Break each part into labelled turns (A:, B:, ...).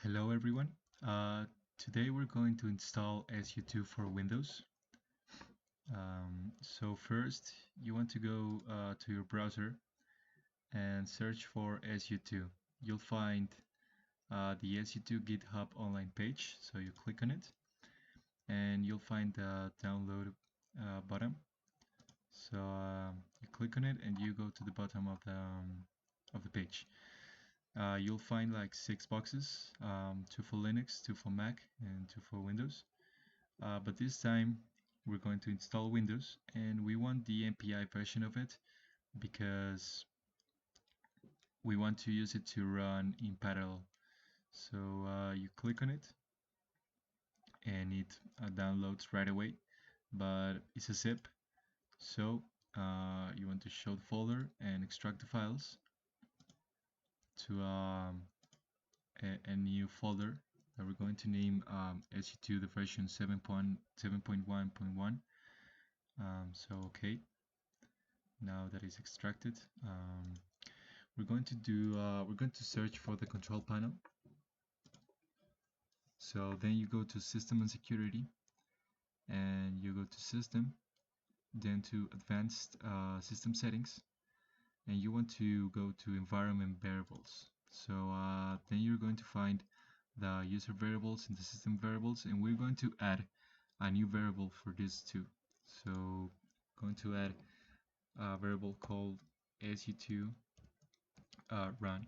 A: Hello everyone. Today we're going to install SU2 for Windows. So first you want to go to your browser and search for SU2. You'll find the SU2 GitHub online page, so you click on it and you'll find the download button. So you click on it and you go to the bottom of the page. You'll find like 6 boxes, 2 for Linux, 2 for Mac, and 2 for Windows. But this time we're going to install Windows and we want the MPI version of it because we want to use it to run in parallel. So you click on it and it downloads right away, but it's a zip. So you want to show the folder and extract the files to a new folder that we're going to name SU2 the version 7.1.1. So okay, now that is extracted, we're going to search for the control panel. So then you go to System and Security, and you go to System, then to Advanced System Settings, and you want to go to Environment Variables. So then you're going to find the user variables and the system variables, and we're going to add a new variable for this too. So going to add a variable called SU2 run.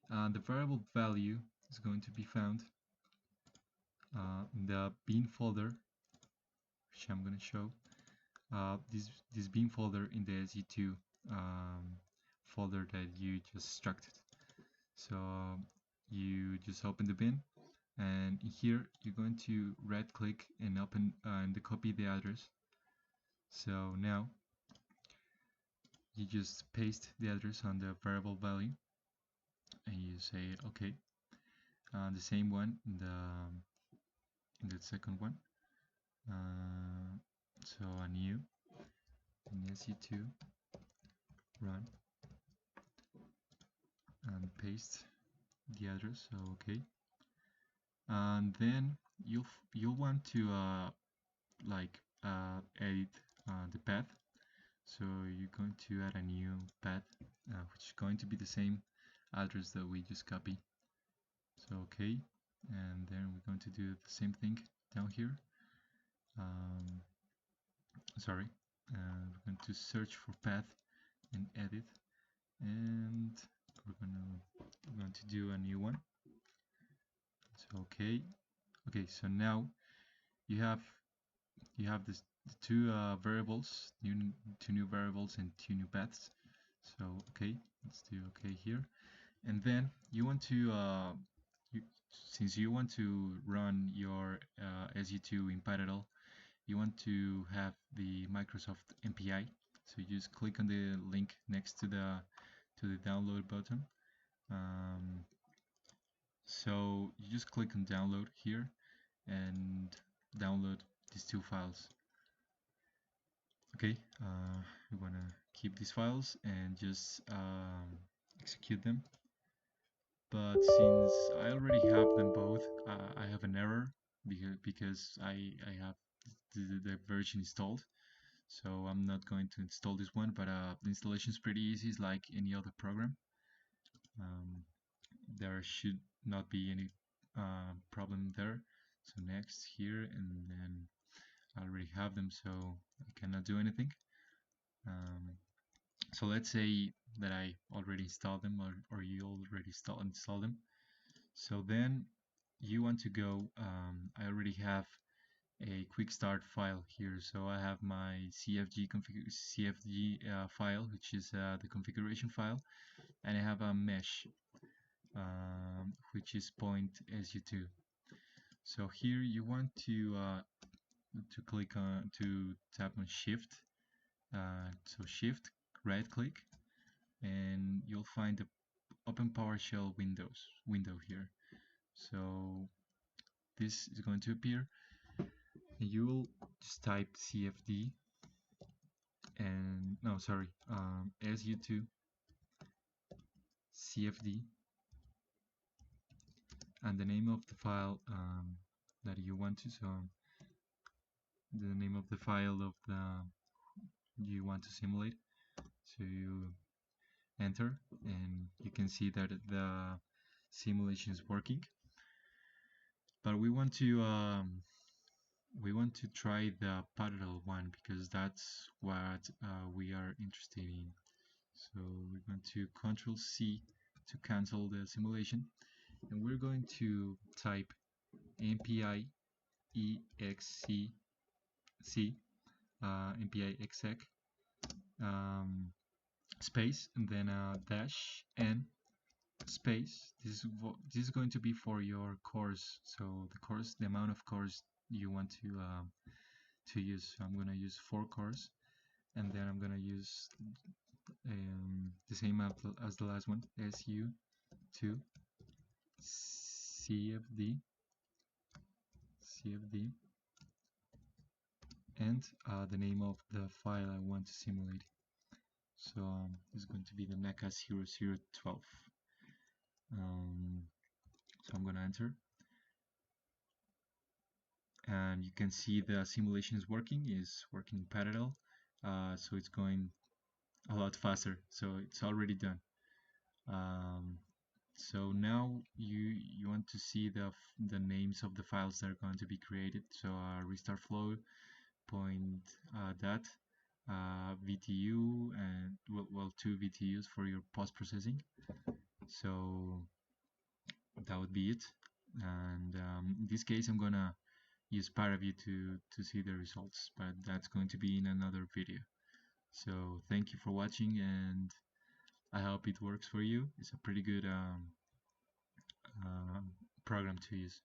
A: The variable value is going to be found in the bin folder, which I'm going to show. This bin folder in the SU2 folder that you just extracted. So you just open the bin, and here you're going to right click and open and copy the address. So now you just paste the address on the variable value and you say okay. The same one in the second one. So a new in SU2 run and paste the address. So okay, and then you'll want to edit the path. So you're going to add a new path, which is going to be the same address that we just copied. So okay, and then we're going to do the same thing down here. Sorry, we're going to search for path and edit, and we're going to do a new one. So okay, so now you have the two variables, two new variables and two new paths. So okay, let's do okay here, and then you want to since you want to run your SU2 in parallel, you want to have the Microsoft MPI. So you just click on the link next to the download button. So you just click on download here and download these two files. Okay, we want to keep these files and just execute them. But since I already have them both, I have an error because I have the version installed. So I'm not going to install this one, but the installation is pretty easy. It's like any other program. There should not be any problem there. So next here, and then I already have them, so I cannot do anything. So let's say that I already installed them, or you already installed them. So then you want to go, I already have a quick start file here. So I have my CFG file, which is the configuration file, and I have a mesh, which is point SU2. So here you want to click on, to tap on Shift. So Shift, right click, and you'll find the Open Powershell window here. So this is going to appear. You will just type CFD and no, sorry, SU2 CFD and the name of the file that you want to. So the name of the file of the you want to simulate. So you enter, and you can see that the simulation is working. But we want to try the parallel one because that's what we are interested in. So we're going to Control C to cancel the simulation, and we're going to type npi exec npi exec space, and then dash n space. This is going to be for your course. So the amount of cores you want to use. So I'm gonna use 4 cores, and then I'm gonna use the same as the last one, SU2 CFD, and the name of the file I want to simulate. So it's going to be the NECA 0012. So I'm gonna enter, and you can see the simulation is working in parallel. So it's going a lot faster. So it's already done. So now you want to see the names of the files that are going to be created. So restart flow, point that, VTU, and well 2 VTUs for your post processing. So that would be it. And in this case, I'm gonna use ParaView to see the results, but that's going to be in another video. So thank you for watching, and I hope it works for you. It's a pretty good program to use.